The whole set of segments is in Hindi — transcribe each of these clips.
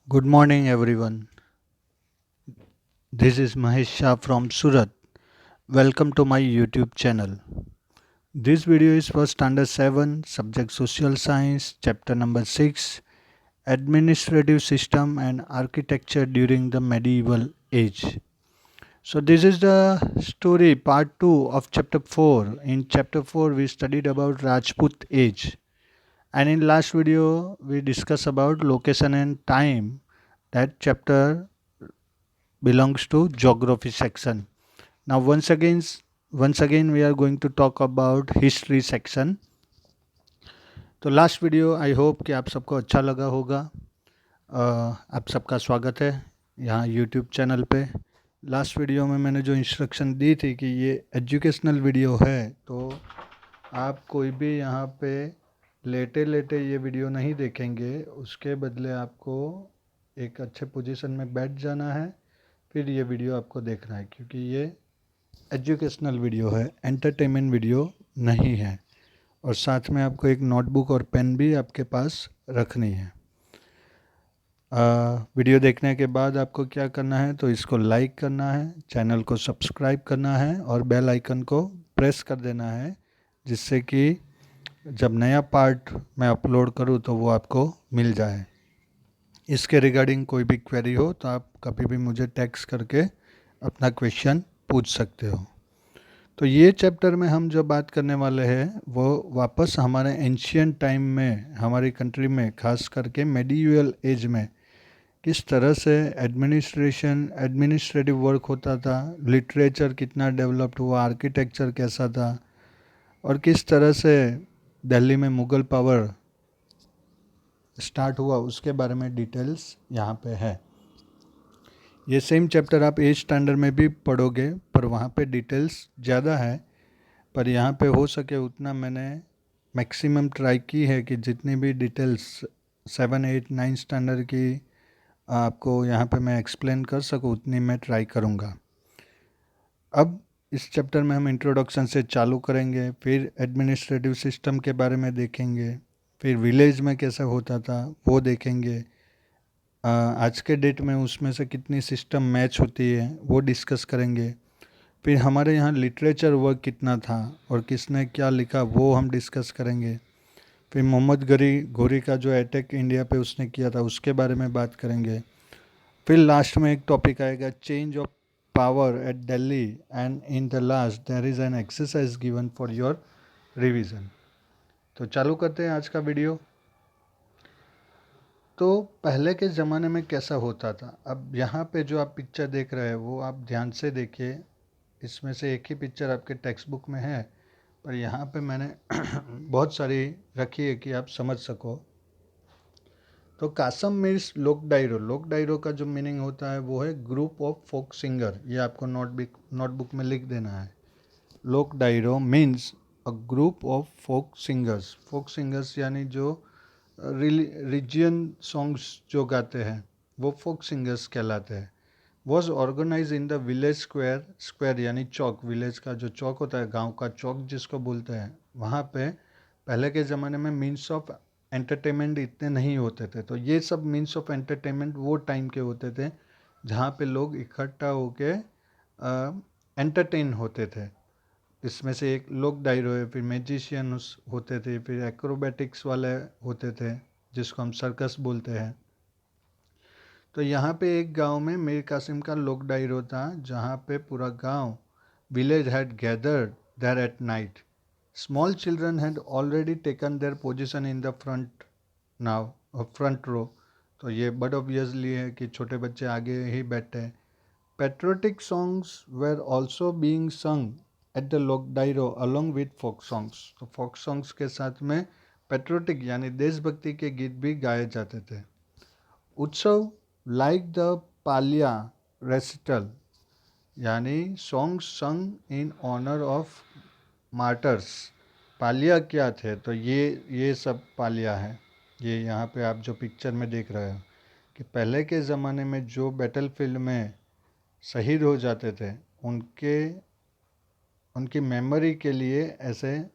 Good morning, everyone. This is Mahesh Shah from Surat. Welcome to my YouTube channel. This video is for Standard 7, Subject Social Science, Chapter number 6, Administrative System and Architecture during the Medieval Age. So, this is the story part 2 of Chapter 4. In Chapter 4, we studied about Rajput Age. And in last video, we discussed about location and time. That chapter belongs to geography section. Now once again we are going to talk about history section. तो लास्ट वीडियो आई होप कि आप सबको अच्छा लगा होगा। आप सबका स्वागत है यहाँ यूट्यूब चैनल पे। लास्ट वीडियो में मैंने जो इंस्ट्रक्शन दी थी कि ये एजुकेशनल वीडियो है, तो आप कोई भी यहाँ पे लेटे लेटे ये वीडियो नहीं देखेंगे। उसके बदले आपको एक अच्छे पोजीशन में बैठ जाना है, फिर ये वीडियो आपको देखना है, क्योंकि ये एजुकेशनल वीडियो है, एंटरटेनमेंट वीडियो नहीं है। और साथ में आपको एक नोटबुक और पेन भी आपके पास रखनी है। वीडियो देखने के बाद आपको क्या करना है, तो इसको लाइक करना है, चैनल को सब्सक्राइब करना है और बेल आइकन को प्रेस कर देना है, जिससे कि जब नया पार्ट मैं अपलोड करूं तो वो आपको मिल जाए। इसके रिगार्डिंग कोई भी क्वेरी हो तो आप कभी भी मुझे टेक्स्ट करके अपना क्वेश्चन पूछ सकते हो। तो ये चैप्टर में हम जो बात करने वाले हैं वो वापस हमारे एंशियंट टाइम में हमारी कंट्री में, खास करके मेडिवल एज में किस तरह से एडमिनिस्ट्रेटिव वर्क होता था, लिटरेचर कितना डेवलप्ड हुआ, आर्किटेक्चर कैसा था और किस तरह से दिल्ली में मुग़ल पावर स्टार्ट हुआ, उसके बारे में डिटेल्स यहाँ पे है। ये सेम चैप्टर आप 8 स्टैंडर्ड में भी पढ़ोगे, पर वहाँ पे डिटेल्स ज़्यादा है। पर यहाँ पे हो सके उतना मैंने मैक्सिमम ट्राई की है कि जितनी भी डिटेल्स 7, 8, 9 स्टैंडर्ड की आपको यहाँ पे मैं एक्सप्लेन कर सकूँ, उतनी मैं ट्राई करूँगा। अब इस चैप्टर में हम इंट्रोडक्शन से चालू करेंगे, फिर एडमिनिस्ट्रेटिव सिस्टम के बारे में देखेंगे, फिर विलेज में कैसा होता था वो देखेंगे, आज के डेट में उसमें से कितनी सिस्टम मैच होती है वो डिस्कस करेंगे। फिर हमारे यहाँ लिटरेचर वर्क कितना था और किसने क्या लिखा वो हम डिस्कस करेंगे। फिर मोहम्मद घोरी का जो अटैक इंडिया पे उसने किया था उसके बारे में बात करेंगे। फिर लास्ट में एक टॉपिक आएगा, change of power at Delhi, and in the last there is an exercise given for your revision. तो चालू करते हैं आज का वीडियो। तो पहले के ज़माने में कैसा होता था, अब यहाँ पे जो आप पिक्चर देख रहे हैं वो आप ध्यान से देखिए। इसमें से एक ही पिक्चर आपके टेक्स्ट बुक में है, पर यहाँ पे मैंने बहुत सारी रखी है कि आप समझ सको। तो कासम मीन्स लोक डायरो का जो मीनिंग होता है वो है ग्रुप ऑफ फोक सिंगर। ये आपको नोटबुक में लिख देना है। लोक Dayro means a group of folk singers यानी जो रिजियन सॉन्ग्स जो गाते हैं वो फोक सिंगर्स कहलाते हैं। Was organise in the village square यानी चौक, विलेज का जो चौक होता है, गांव का चौक जिसको बोलते हैं, वहाँ पे पहले के ज़माने में मीन्स ऑफ एंटरटेनमेंट इतने नहीं होते थे। तो ये सब मीन्स ऑफ एंटरटेनमेंट वो टाइम के होते थे जहाँ पे लोग इकट्ठा होके एंटरटेन होते थे। इसमें से एक लोक डायरो है, फिर मैजिशियन होते थे, फिर एक्रोबैटिक्स वाले होते थे जिसको हम सर्कस बोलते हैं। तो यहाँ पे एक गांव में मीर कासिम का लोक डायरो था, जहाँ पे पूरा गांव, village had gathered there at night, small children had already taken their position in the front row. तो ये बड ऑब्वियसली है कि छोटे बच्चे आगे ही बैठे हैं। Patriotic songs were also being संग एट द लोक डायरो अलॉन्ग विथ फोक सॉन्ग्स। तो फोक सॉन्ग्स के साथ में पेट्रोटिक यानी देशभक्ति के गीत भी गाए जाते थे। उत्सव लाइक द पालिया रेसिटल यानी song sung in honour of martyrs. Paliya क्या थे, तो ये सब पालिया है। ये यहाँ पे आप जो पिक्चर में देख रहे हो कि पहले के ज़माने में जो बैटलफील्ड में शहीद हो जाते थे उनकी मेमोरी के लिए ऐसे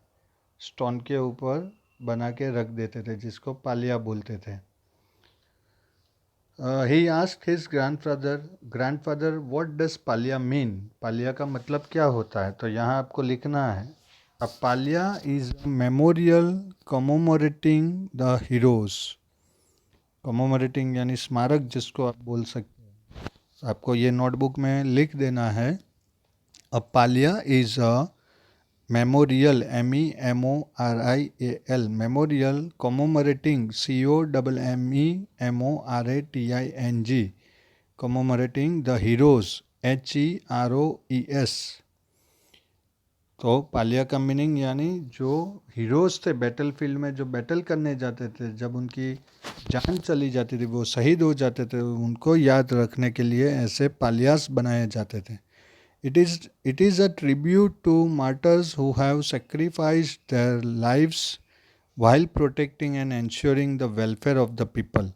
स्टोन के ऊपर बना के रख देते थे, जिसको पालिया बोलते थे। he asked his grandfather, what does पालिया mean? पालिया का मतलब क्या होता है? तो यहाँ आपको लिखना है, a पालिया is a memorial commemorating the heroes. commemorating यानी स्मारक जिसको आप बोल सकते हैं। आपको ये नोटबुक में लिख देना है, a पालिया is a memorial, memorial, memorial commemorating, commemorating, commemorating the heroes, heroes। तो पालिया का मीनिंग यानी जो हीरोज थे बैटल फील्ड में, जो बैटल करने जाते थे, जब उनकी जान चली जाती थी, वो शहीद हो जाते थे, उनको याद रखने के लिए ऐसे पालियास बनाए जाते थे। It is a tribute to martyrs who have sacrificed their lives while protecting and ensuring the welfare of the people.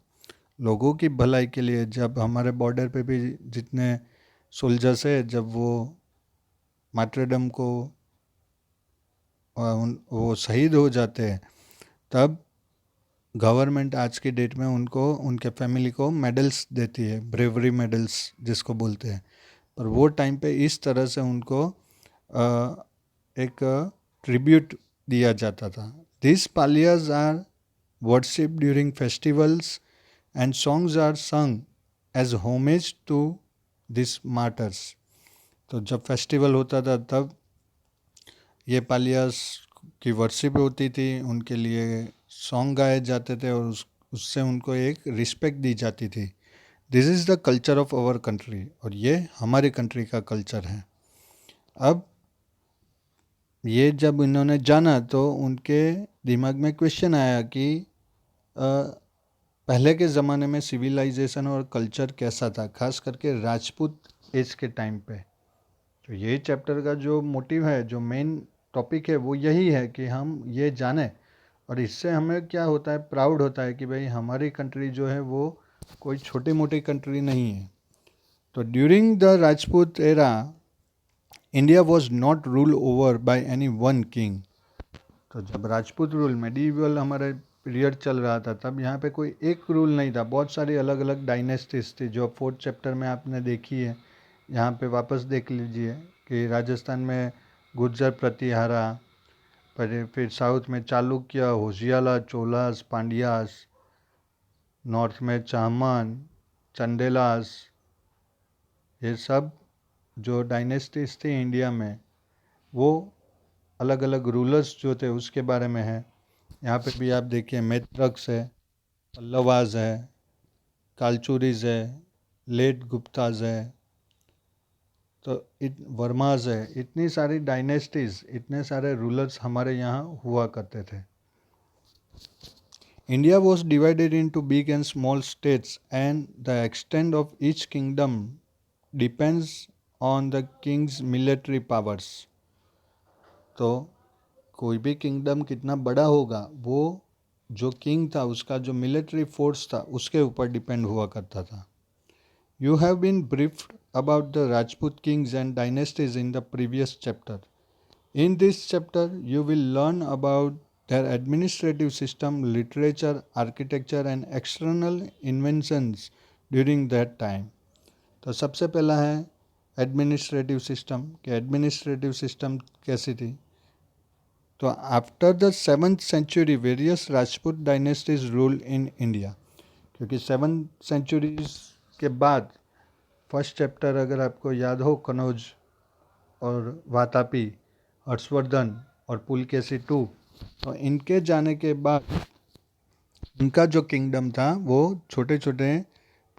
लोगों की भलाई के लिए, जब हमारे बॉर्डर पे भी जितने सोल्जर्स है, जब वो मार्टरडम को वो शहीद हो जाते हैं, तब गवर्नमेंट आज की डेट में उनको, उनके फैमिली को मेडल्स देती है, ब्रेवरी मेडल्स जिसको बोलते हैं। पर वो टाइम पे इस तरह से उनको एक ट्रिब्यूट दिया जाता था। This paliyas are worship during festivals and songs are sung as homage to this martyrs. तो जब फेस्टिवल होता था तब ये पालियास की वर्शिप होती थी, उनके लिए सॉन्ग गाए जाते थे और उससे उनको एक रिस्पेक्ट दी जाती थी। This is the culture of our country, और ये हमारी कंट्री का कल्चर है। अब ये जब इन्होंने जाना तो उनके दिमाग में क्वेश्चन आया कि पहले के ज़माने में सिविलाइजेशन और कल्चर कैसा था, खास करके राजपूत एज के टाइम पे। तो ये चैप्टर का जो मोटिव है, जो मेन टॉपिक है, वो यही है कि हम ये जानें, और इससे हमें क्या होता है, प्राउड होता है कि भाई हमारी कंट्री जो है वो कोई छोटी मोटी कंट्री नहीं है। तो during the Rajput era India was not rule over by any one king. तो जब राजपूत रूल, मेडिवल हमारे पीरियड चल रहा था, तब यहाँ पे कोई एक रूल नहीं था, बहुत सारी अलग अलग डायनेस्टीज थी, जो 4th चैप्टर में आपने देखी है। यहाँ पे वापस देख लीजिए कि राजस्थान में गुर्जर प्रतिहारा, फिर साउथ में चालुक्य, होशियाला, चोलास, पांड्यास, नॉर्थ में चाहमान, चंदेलास, ये सब जो डायनेस्टीज थी इंडिया में, वो अलग अलग रूलर्स जो थे उसके बारे में है। यहाँ पे भी आप देखिए, मैत्रक्स है, पल्लवाज है, कालचुरीज है, लेट गुप्ताज है, तो वर्माज है। इतनी सारी डायनेस्टीज, इतने सारे रूलर्स हमारे यहाँ हुआ करते थे। India was divided into big and small states and the extent of each kingdom depends on the Kings military powers. तो कोई भी किंगडम कितना बड़ा होगा, वो जो किंग था उसका जो मिलिट्री फोर्स था उसके ऊपर डिपेंड हुआ करता था। You have been briefed about the Rajput kings and dynasties in the previous chapter. In this chapter you will learn about their administrative system, literature, architecture and external inventions during that time. तो सबसे पहला है एडमिनिस्ट्रेटिव सिस्टम, कि एडमिनिस्ट्रेटिव सिस्टम कैसी थी। तो after the 7th century various Rajput dynasties rule in India, क्योंकि 7th centuries के बाद फर्स्ट चैप्टर अगर आपको याद हो, कनौज और वातापी, हर्षवर्धन और पुलकेशी टू, तो इनके जाने के बाद इनका जो किंगडम था वो छोटे छोटे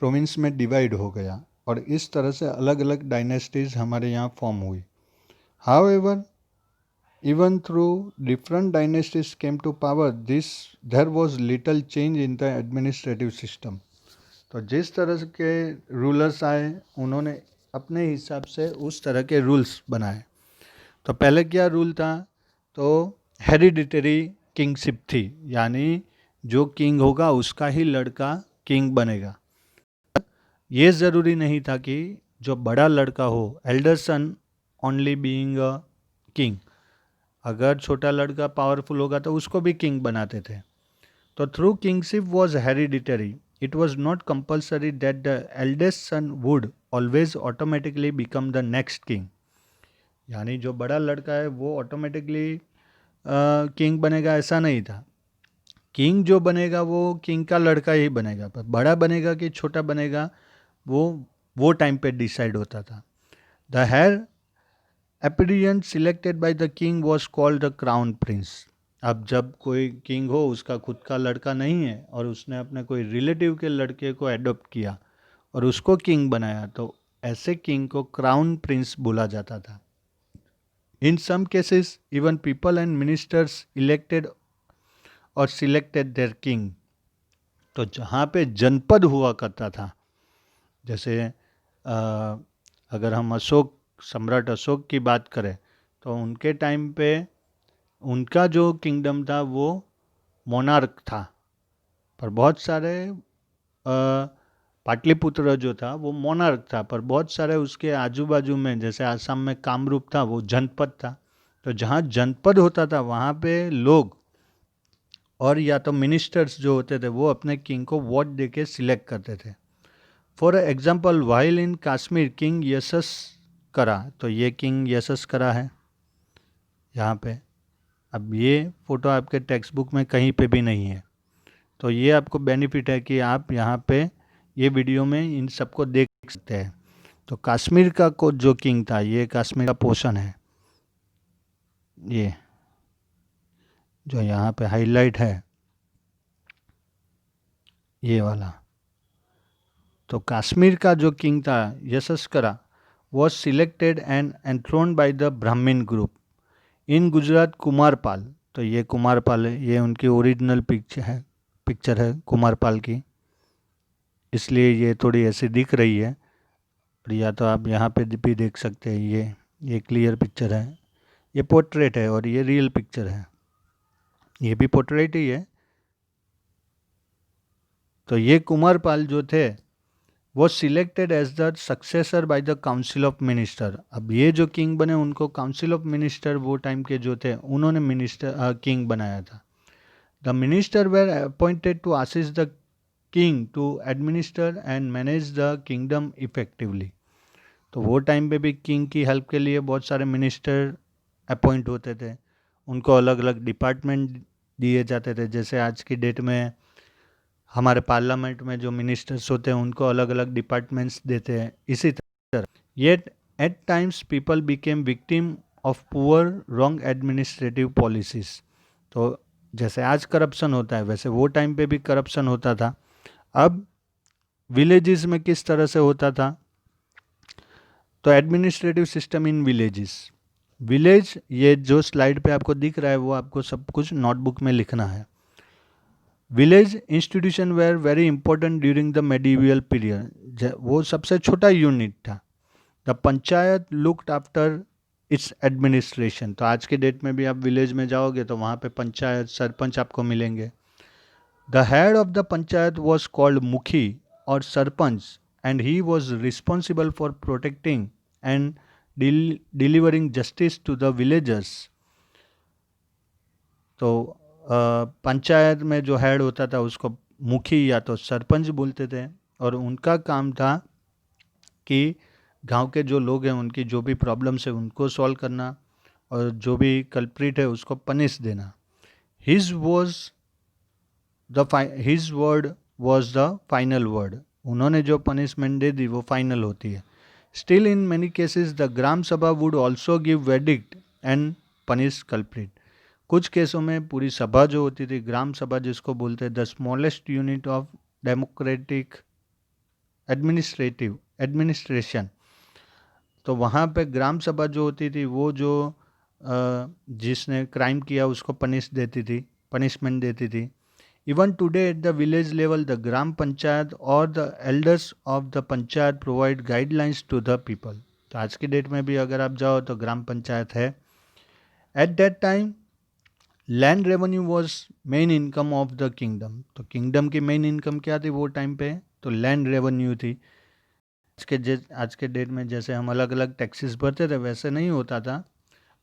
प्रोविंस में डिवाइड हो गया, और इस तरह से अलग अलग डायनेस्टीज हमारे यहाँ फॉर्म हुई। However, even through different dynasties came to power, there was little change in the administrative system. तो जिस तरह के रूलर्स आए, उन्होंने अपने हिसाब से उस तरह के रूल्स बनाए। तो पहले क्या रूल था, तो हेरिडिटरी किंगशिप थी, यानी जो किंग होगा उसका ही लड़का किंग बनेगा। ये ज़रूरी नहीं था कि जो बड़ा लड़का हो, elder son only being a king, अगर छोटा लड़का पावरफुल होगा तो उसको भी किंग बनाते थे। तो through kingship was hereditary it was not compulsory that the eldest son would always automatically become the next king. यानी जो बड़ा लड़का है वो ऑटोमेटिकली किंग बनेगा ऐसा नहीं था. किंग जो बनेगा वो किंग का लड़का ही बनेगा, पर बड़ा बनेगा कि छोटा बनेगा वो टाइम पे डिसाइड होता था. The heir apparent selected by the king was called the crown prince. अब जब कोई किंग हो, उसका खुद का लड़का नहीं है और उसने अपने कोई रिलेटिव के लड़के को एडॉप्ट किया और उसको किंग बनाया, तो ऐसे किंग को क्राउन प्रिंस बोला जाता था. In some cases even people and ministers elected और सिलेक्टेड देयर किंग. तो जहाँ पे जनपद हुआ करता था, जैसे अगर हम सम्राट अशोक की बात करें, तो उनके टाइम पे उनका जो किंगडम था वो मोनार्क था, पर बहुत सारे पाटलिपुत्र जो था वो मोनार्क था, पर बहुत सारे उसके आजू बाजू में, जैसे आसाम में कामरूप था, वो जनपद था. तो जहाँ जनपद होता था वहाँ पे लोग और या तो मिनिस्टर्स जो होते थे वो अपने किंग को वोट दे के सिलेक्ट करते थे. For example, while in Kashmir king Yashaskara, तो ये किंग यशस करा है यहाँ पे. अब ये फ़ोटो आपके टेक्स्ट बुक में कहीं पे भी नहीं है, तो ये आपको बेनिफिट है कि आप यहाँ पे ये वीडियो में इन सबको देख सकते हैं. तो कश्मीर का को जो किंग था, ये कश्मीर का पोर्शन है, ये जो यहाँ पे हाईलाइट है ये वाला. तो कश्मीर का जो किंग था Yashaskara was selected and enthroned by the Brahmin group. In Gujarat Kumarpal, तो ये कुमारपाल है, ये उनकी ओरिजिनल पिक्चर है कुमारपाल की, इसलिए ये थोड़ी ऐसी दिख रही है. और या तो आप यहाँ पे भी देख सकते हैं, ये क्लियर पिक्चर है, ये पोर्ट्रेट है और ये रियल पिक्चर है, ये भी पोर्ट्रेट ही है. तो ये कुमारपाल जो थे वो selected as the successor by the council of minister. अब ये जो किंग बने उनको काउंसिल ऑफ मिनिस्टर वो टाइम के जो थे उन्होंने किंग बनाया था. The minister were appointed to assist the king to administer and manage the kingdom effectively. तो वो टाइम पे भी किंग की हेल्प के लिए बहुत सारे मिनिस्टर अपॉइंट होते थे, उनको अलग अलग डिपार्टमेंट दिए जाते थे. जैसे आज की डेट में हमारे पार्लियामेंट में जो मिनिस्टर्स होते हैं उनको अलग अलग डिपार्टमेंट्स देते हैं. इसी तरह yet eight times people became victim of poor wrong administrative policies. तो जैसे आज करप्शन होता है वैसे वो टाइम पे भी करप्शन होता था. अब विलेजेस में किस तरह से होता था, तो एडमिनिस्ट्रेटिव सिस्टम इन विलेज, ये जो स्लाइड पे आपको दिख रहा है वो आपको सब कुछ नोटबुक में लिखना है. Village institution were very important during the medieval period. वो सबसे छोटा यूनिट था. The panchayat looked after it's administration. तो आज के डेट में भी आप विलेज में जाओगे तो वहाँ पे पंचायत सरपंच आपको मिलेंगे. The head of the panchayat was called mukhi और sarpanch and he was responsible for protecting and delivering justice to the villagers. तो पंचायत में जो हेड होता था उसको मुखी या तो सरपंच बोलते थे और उनका काम था कि गांव के जो लोग हैं उनकी जो भी प्रॉब्लम्स है उनको सॉल्व करना और जो भी कल्प्रिट है उसको पनिश देना. His word was the final word. उन्होंने जो पनिशमेंट दे दी वो फाइनल होती है. Still in many cases the gram sabha would also give verdict and punish culprit. कुछ केसों में पूरी सभा जो होती थी, ग्राम सभा जिसको बोलते हैं, the smallest unit of democratic administration. तो वहाँ पे ग्राम सभा जो होती थी वो जो जिसने क्राइम किया उसको पनिशमेंट देती थी. Even today at the village level the gram panchayat और the elders of the panchayat provide guidelines to the people. तो आज की डेट में भी अगर आप जाओ तो ग्राम पंचायत है. At that time land revenue was main income of the kingdom. तो किंगडम की मेन इनकम क्या थी वो टाइम पे, तो लैंड रेवेन्यू थी. आज के डेट में जैसे हम अलग अलग टैक्सेस भरते थे वैसे नहीं होता था,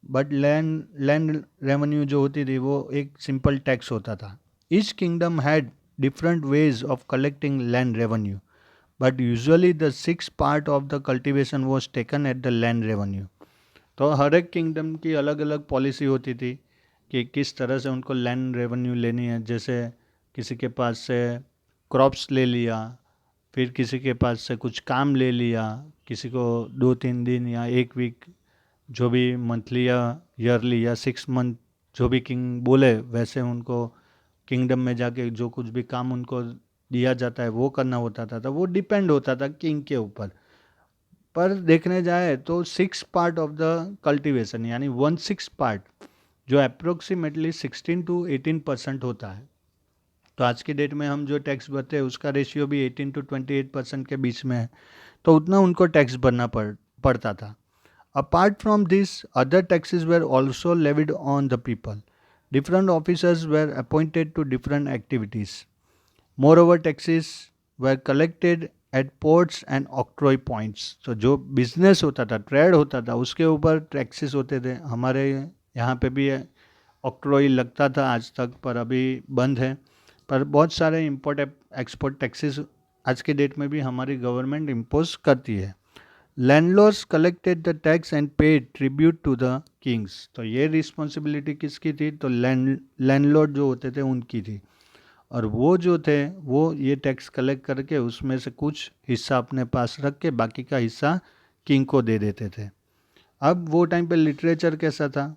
बट लैंड रेवेन्यू जो होती थी वो एक सिंपल टैक्स होता था. Each kingdom had different ways of collecting land revenue, but usually the sixth part of the cultivation was taken at the land revenue. तो हर एक किंगडम की अलग अलग पॉलिसी होती थी कि किस तरह से उनको लैंड रेवेन्यू लेनी है। जैसे किसी के पास से क्रॉप्स ले लिया, फिर किसी के पास से कुछ काम ले लिया, किसी को 2-3 दिन या एक वीक, जो भी मंथली या ईयरली या 6 मंथ जो भी किंग बोले वैसे उनको किंगडम में जाके जो कुछ भी काम उनको दिया जाता है वो करना होता था। तो वो डिपेंड होता था किंग के ऊपर। पर देखने जाए तो 6 पार्ट ऑफ द कल्टीवेशन यानी 1/6 पार्ट जो अप्रोक्सीमेटली 16 to 18% होता है। तो आज की डेट में हम जो टैक्स भरते हैं उसका रेशियो भी 18 to 28% के बीच में है, तो उतना उनको टैक्स भरना पड़ता था। Apart from this other taxes were also levied on the people. Different officers were appointed to different activities. Moreover taxes were collected at ports and octroi points. तो जो बिजनेस होता था, ट्रेड होता था, उसके ऊपर टैक्सेस होते थे। हमारे यहाँ पे भी ऑक्ट्रॉय लगता था आज तक, पर अभी बंद है। पर बहुत सारे इम्पोर्ट एक्सपोर्ट टैक्सेस आज के डेट में भी हमारी गवर्नमेंट इम्पोज करती है। Landlords collected the tax and paid tribute to the kings. तो ये रिस्पॉन्सिबिलिटी किसकी थी? तो लैंडलॉर्ड जो होते थे उनकी थी, और वो जो थे वो ये टैक्स कलेक्ट करके उसमें से कुछ हिस्सा अपने पास रख के बाकी का हिस्सा किंग को दे देते थे। अब वो टाइम पे लिटरेचर कैसा था?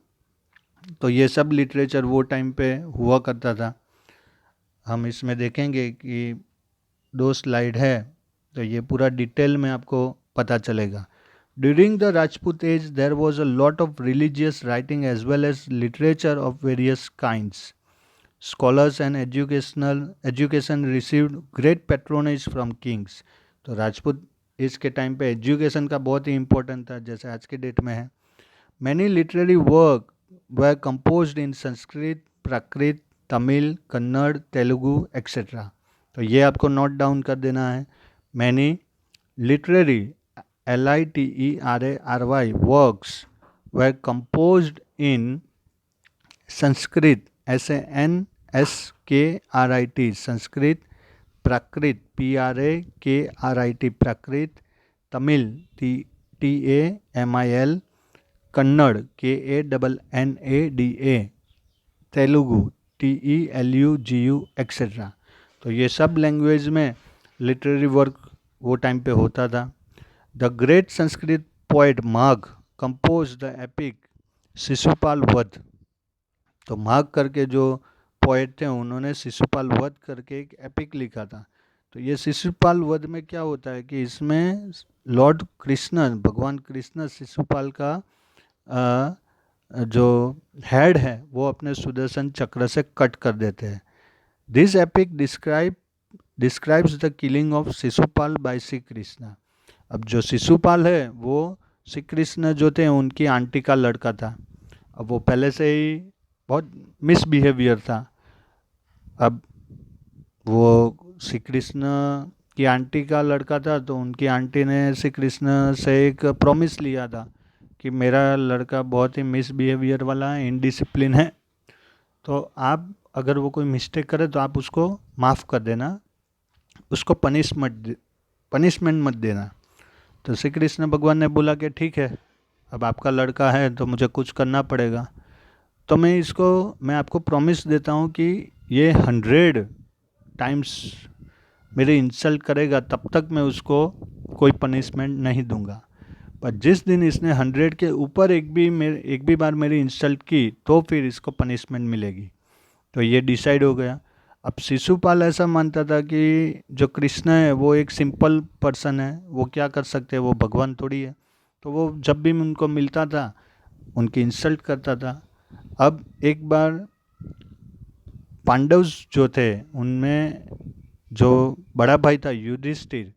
तो ये सब लिटरेचर वो टाइम पे हुआ करता था। हम इसमें देखेंगे कि 2 स्लाइड है, तो ये पूरा डिटेल में आपको पता चलेगा। During the Rajput age there was a lot of religious writing as well as literature of various kinds. Scholars and education received great patronage from kings. तो राजपूत एज के टाइम पे एजुकेशन का बहुत ही इंपॉर्टेंट था, जैसे आज के डेट में है। Many literary work were composed in Sanskrit, Prakrit, Tamil, Kannada, Telugu etcetera. तो ये आपको नोट डाउन कर देना है। Many literary LITERARY works were composed in Sanskrit SANSKRIT Sanskrit, Prakrit PRAKRIT Prakrit, Tamil TAMIL, Kannada KANNADA, Telugu TELUGU etcetera. तो ये सब लैंग्वेज में लिटरेरी वर्क वो टाइम पे होता था। The great Sanskrit poet Magh compose the epic Shishupal वध। तो माघ करके जो पोएट थे उन्होंने शिशुपाल वध करके एक एपिक लिखा था। तो ये शिशुपाल वध में क्या होता है कि इसमें लॉर्ड कृष्ण, भगवान कृष्ण शिशुपाल का जो हेड है वो अपने सुदर्शन चक्र से कट कर देते हैं। This epic describes the killing of Shishupal by Shri Krishna. अब जो शिशुपाल है वो श्री कृष्ण जो थे उनकी आंटी का लड़का था। अब वो पहले से ही बहुत मिसबिहेवियर था। अब वो श्री कृष्ण की आंटी का लड़का था, तो उनकी आंटी ने श्री कृष्ण से एक प्रॉमिस लिया था कि मेरा लड़का बहुत ही मिसबिहेवियर वाला है, इनडिसिप्लिन है, तो आप अगर वो कोई मिस्टेक करे तो आप उसको माफ़ कर देना, उसको पनिशमेंट मत देना। तो श्री कृष्ण भगवान ने बोला कि ठीक है, अब आपका लड़का है तो मुझे कुछ करना पड़ेगा। तो मैं आपको प्रॉमिस देता हूँ कि ये 100 टाइम्स मेरे इंसल्ट करेगा तब तक मैं उसको कोई पनिशमेंट नहीं दूंगा। पर जिस दिन इसने 100 के ऊपर एक भी बार मेरी इंसल्ट की तो फिर इसको पनिशमेंट मिलेगी। तो ये डिसाइड हो गया। अब शिशुपाल ऐसा मानता था कि जो कृष्ण है वो एक सिंपल पर्सन है, वो क्या कर सकते हैं, वो भगवान थोड़ी है। तो वो जब भी उनको मिलता था उनकी इंसल्ट करता था। अब एक बार पांडव जो थे उनमें जो बड़ा भाई था युधिष्ठिर,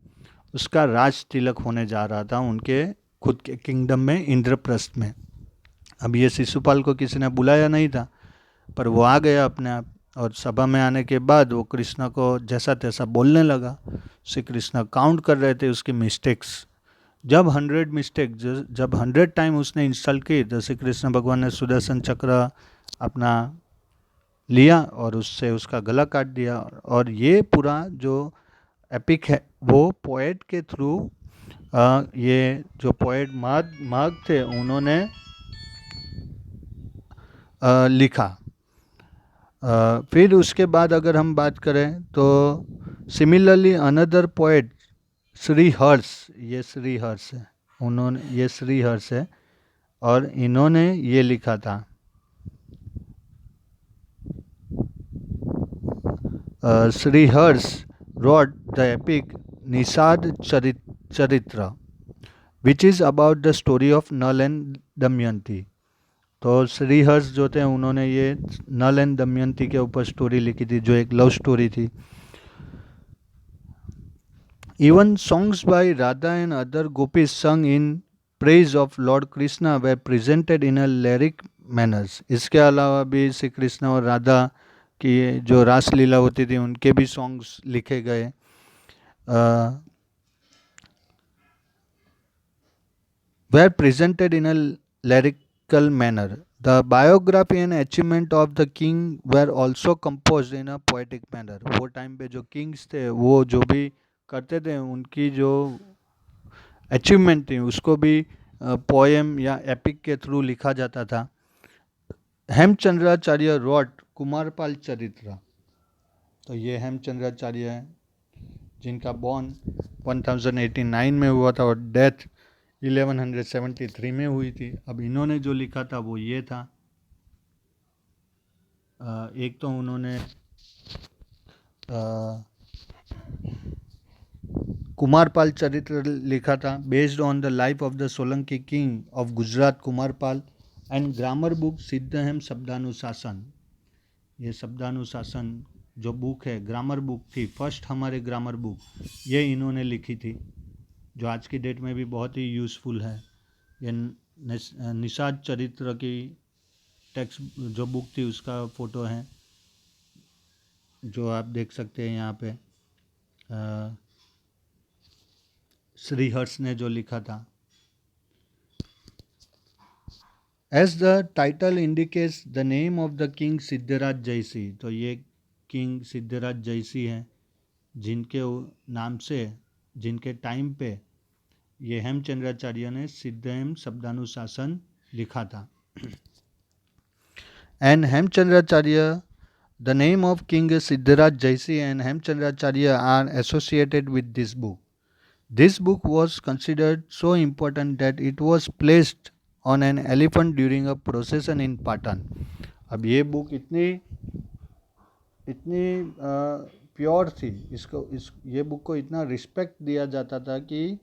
उसका राज तिलक होने जा रहा था उनके खुद के किंगडम में, इंद्रप्रस्थ में। अब ये शिशुपाल को किसी ने बुलाया नहीं था, पर वो आ गया अपने आप, और सभा में आने के बाद वो कृष्ण को जैसा तैसा बोलने लगा। श्री कृष्ण काउंट कर रहे थे उसकी मिस्टेक्स। जब 100 टाइम उसने इंसल्ट की तो श्री कृष्ण भगवान ने सुदर्शन चक्र अपना लिया और उससे उसका गला काट दिया। और ये पूरा जो एपिक है वो पोएट के थ्रू, ये जो पोएट मार्ग मार्ग थे उन्होंने लिखा। फिर उसके बाद अगर हम बात करें तो similarly another poet Shri Harsh, ये श्री हर्ष है, उन्होंने, ये श्री हर्ष है और इन्होंने ये लिखा था Shri Harsh wrote the epic Nishad Charitra which is about the story of Nal and Damayanti. तो श्रीहर्ष जो थे उन्होंने ये नल एंड दमयंती के ऊपर स्टोरी लिखी थी जो एक लव स्टोरी थी। Even songs by Radha and other gopis सung in praise of lord Krishna were presented in a lyric manners. इसके अलावा भी श्री कृष्ण और राधा की जो रासलीला होती थी उनके भी सॉन्ग्स लिखे गए। were presented in a lyrical manner. The biography and achievement of the king were also composed in a poetic manner. वो टाइम पे जो किंग्स थे वो जो भी करते थे उनकी जो अचीवमेंट थी उसको भी पोएम या एपिक के थ्रू लिखा जाता था। हेमचंद्राचार्य रॉट कुमारपाल चरित्र, तो ये हेमचंद्राचार्य हैं जिनका बॉर्न 1089 में हुआ था और डेथ 1173 में हुई थी। अब इन्होंने जो लिखा था वो ये था, एक तो उन्होंने कुमारपाल चरित्र लिखा था based on the life of the Solanki king of Gujarat Kumarpal and grammar book Siddhahem Shabdanushasan. ये शब्दानुशासन जो बुक है ग्रामर बुक थी, फर्स्ट हमारे ग्रामर बुक, ये इन्होंने लिखी थी जो आज की डेट में भी बहुत ही यूज़फुल है। ये निषाद चरित्र की टेक्स्ट जो बुक थी उसका फ़ोटो है जो आप देख सकते हैं यहाँ पे, श्रीहर्ष ने जो लिखा था। As the title indicates the name of the king Siddharaj Jaysi, तो ये किंग सिद्धराज जयसी हैं जिनके नाम से, जिनके टाइम पे ये हेमचंद्राचार्य ने सिद्धहेम शब्दानुशासन लिखा था। And Hemchandracharya, the name of King Siddharaj Jaisi and Hemchandracharya are associated with this book. This book was considered so important that it was placed on an elephant during a procession in Patan. अब ये बुक इतनी इतनी प्योर थी, ये बुक को इतना रिस्पेक्ट दिया जाता था कि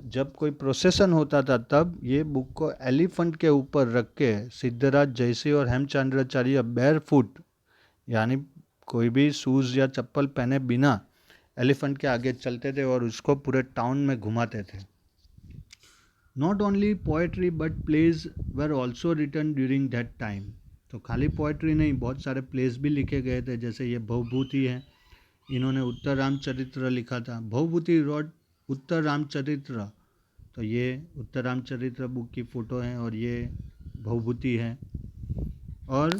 जब कोई प्रोसेसन होता था तब ये बुक को एलिफेंट के ऊपर रख के सिद्धराज जयसी और हेमचंद्राचार्य बेयर फुट, यानी कोई भी शूज़ या चप्पल पहने बिना एलिफेंट के आगे चलते थे और उसको पूरे टाउन में घुमाते थे। Not only poetry but plays were also written during that time, तो खाली पोएट्री नहीं बहुत सारे प्लेस भी लिखे गए थे। जैसे ये भवभूति है, इन्होंने उत्तर रामचरित्र लिखा था। भवभूति रॉट उत्तर रामचरित्र, तो ये उत्तर रामचरित्र बुक की फ़ोटो है और ये भवभूति है। और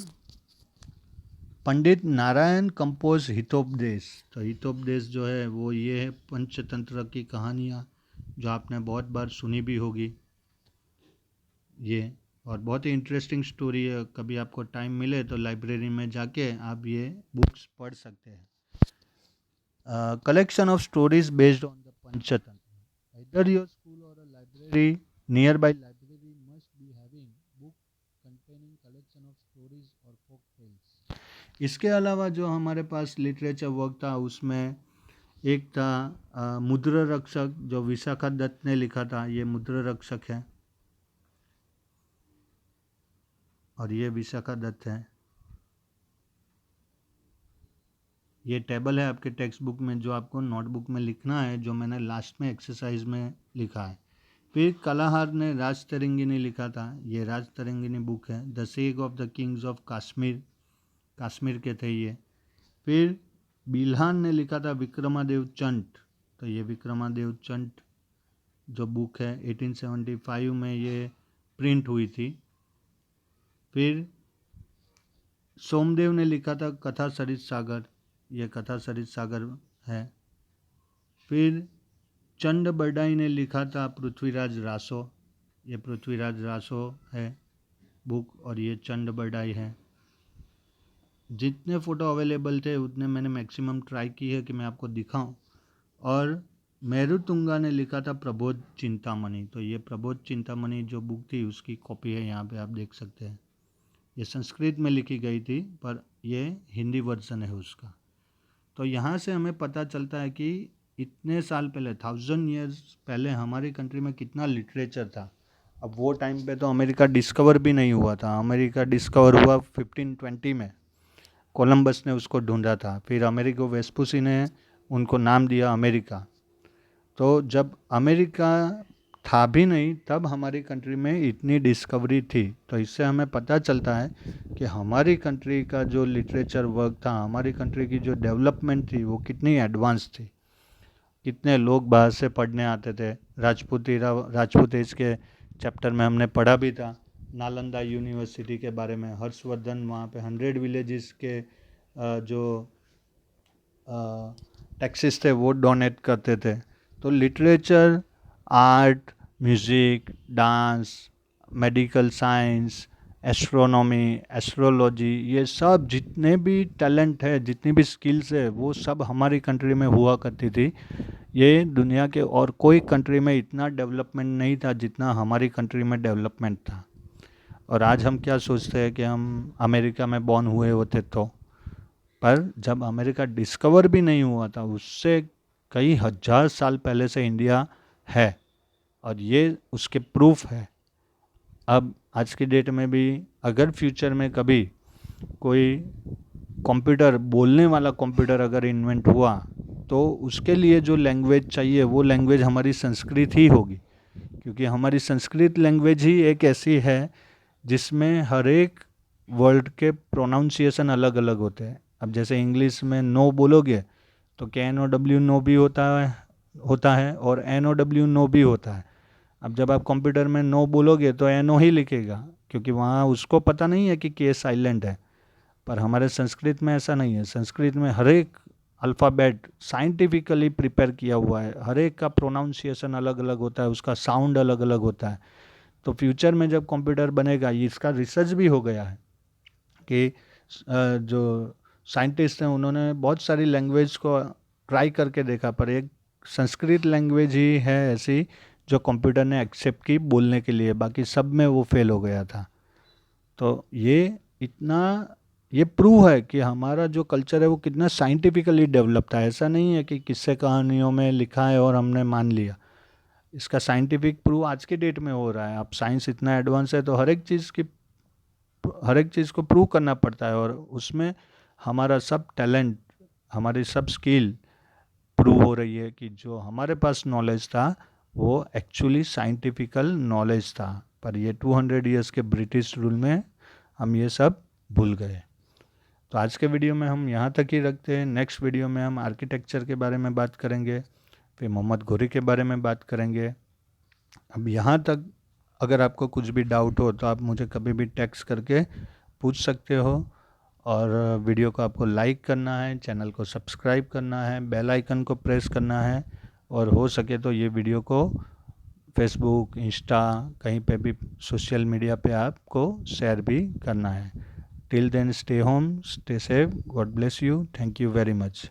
पंडित नारायण कंपोज हितोपदेश, तो हितोपदेश जो है वो ये है पंचतंत्र की कहानियाँ जो आपने बहुत बार सुनी भी होगी ये, और बहुत ही इंटरेस्टिंग स्टोरी है। कभी आपको टाइम मिले तो लाइब्रेरी में जाके आप ये बुक्स पढ़ सकते हैं। Collection of stories based on the Panchatantra, either your school or a library nearby library must be having book containing collection of stories or folk tales। इसके अलावा जो हमारे पास लिटरेचर वर्क था उसमें एक था मुद्रा रक्षक जो विशाखा दत्त ने लिखा था। ये मुद्रा रक्षक है और ये विशाखा दत्त है। ये टेबल है आपके टेक्स्ट बुक में जो आपको नोटबुक में लिखना है, जो मैंने लास्ट में एक्सरसाइज में लिखा है। फिर कलाहार ने राज तरंगिनी लिखा था, ये राज तरंगिनी बुक है। The सेग of the Kings of Kashmir, Kashmir के थे ये। फिर बिल्हान ने लिखा था विक्रमादेव चंट, तो ये विक्रमादेव चंट जो बुक है 1875 में ये प्रिंट हुई थी। फिर सोमदेव ने लिखा था कथा सरित सागर, ये कथा सरित सागर है। फिर चंड बरडाई ने लिखा था पृथ्वीराज रासो, ये पृथ्वीराज रासो है बुक, और ये चंड बरडाई है। जितने फ़ोटो अवेलेबल थे उतने मैंने मैक्सिमम ट्राई की है कि मैं आपको दिखाऊं। और मेरुतुंगा ने लिखा था प्रबोध चिंतामणि, तो ये प्रबोध चिंतामणि जो बुक थी उसकी कॉपी है, यहाँ पे आप देख सकते हैं। ये संस्कृत में लिखी गई थी पर ये हिंदी वर्जन है उसका। तो यहाँ से हमें पता चलता है कि इतने साल पहले 1000 ईयर्स पहले हमारी कंट्री में कितना लिटरेचर था। अब वो टाइम पे तो अमेरिका डिस्कवर भी नहीं हुआ था, अमेरिका डिस्कवर हुआ 1520 में, कोलंबस ने उसको ढूंढा था। फिर अमेरिको वेस्पुसी ने उनको नाम दिया अमेरिका। तो जब अमेरिका था भी नहीं तब हमारी कंट्री में इतनी डिस्कवरी थी। तो इससे हमें पता चलता है कि हमारी कंट्री का जो लिटरेचर वर्क था, हमारी कंट्री की जो डेवलपमेंट थी वो कितनी एडवांस थी। कितने लोग बाहर से पढ़ने आते थे। राजपूत एज के चैप्टर में हमने पढ़ा भी था नालंदा यूनिवर्सिटी के बारे में। हर्षवर्धन वहाँ पे 100 विलेजेस के जो टैक्सेस थे वो डोनेट करते थे। तो literature, art, music, dance, medical science, astronomy, astrology, ये सब जितने भी टैलेंट है, जितनी भी स्किल्स है, वो सब हमारी कंट्री में हुआ करती थी। ये दुनिया के और कोई कंट्री में इतना डेवलपमेंट नहीं था जितना हमारी कंट्री में डेवलपमेंट था। और आज हम क्या सोचते हैं कि हम अमेरिका में बॉर्न हुए होते तो, पर जब अमेरिका डिस्कवर भी नहीं हुआ था उससे कई हजार साल पहले से इंडिया है, और ये उसके प्रूफ है। अब आज की डेट में भी अगर फ्यूचर में कभी कोई कंप्यूटर, बोलने वाला कंप्यूटर अगर इन्वेंट हुआ तो उसके लिए जो लैंग्वेज चाहिए वो लैंग्वेज हमारी संस्कृत ही होगी, क्योंकि हमारी संस्कृत लैंग्वेज ही एक ऐसी है जिसमें हर एक वर्ड के प्रोनाउंसिएशन अलग अलग होते हैं। अब जैसे इंग्लिश में नो बोलोगे तो KNOW नो भी होता है और NOW नो भी होता है। अब जब आप कंप्यूटर में नो बोलोगे तो NO ही लिखेगा, क्योंकि वहाँ उसको पता नहीं है कि K साइलेंट है। पर हमारे संस्कृत में ऐसा नहीं है। संस्कृत में हर एक अल्फ़ाबेट साइंटिफिकली प्रिपेयर किया हुआ है, हर एक का प्रोनाउंसिएशन अलग अलग होता है, उसका साउंड अलग अलग होता है। तो फ्यूचर में जब कंप्यूटर बनेगा, इसका रिसर्च भी हो गया है कि जो साइंटिस्ट हैं उन्होंने बहुत सारी लैंग्वेज को ट्राई करके देखा, पर एक संस्कृत लैंग्वेज ही है ऐसी जो कंप्यूटर ने एक्सेप्ट की बोलने के लिए, बाकी सब में वो फेल हो गया था। तो ये प्रूव है कि हमारा जो कल्चर है वो कितना साइंटिफिकली डेवलप था। ऐसा नहीं है कि किस्से कहानियों में लिखा है और हमने मान लिया। इसका साइंटिफिक प्रूव आज के डेट में हो रहा है। अब साइंस इतना एडवांस है तो हर एक चीज़ को प्रूव करना पड़ता है, और उसमें हमारा सब टैलेंट, हमारी सब स्किल प्रूव हो रही है कि जो हमारे पास नॉलेज था वो एक्चुअली साइंटिफिकल नॉलेज था। पर ये 200 इयर्स के ब्रिटिश रूल में हम ये सब भूल गए। तो आज के वीडियो में हम यहाँ तक ही रखते हैं। नेक्स्ट वीडियो में हम आर्किटेक्चर के बारे में बात करेंगे, फिर मोहम्मद घोरी के बारे में बात करेंगे। अब यहाँ तक अगर आपको कुछ भी डाउट हो तो आप मुझे कभी भी टेक्स्ट करके पूछ सकते हो। और वीडियो को आपको लाइक करना है, चैनल को सब्सक्राइब करना है, बेल आइकन को प्रेस करना है, और हो सके तो ये वीडियो को फेसबुक, इंस्टा, कहीं पे भी सोशल मीडिया पे आपको शेयर भी करना है। Till then stay home, stay safe, God bless you, thank you very much.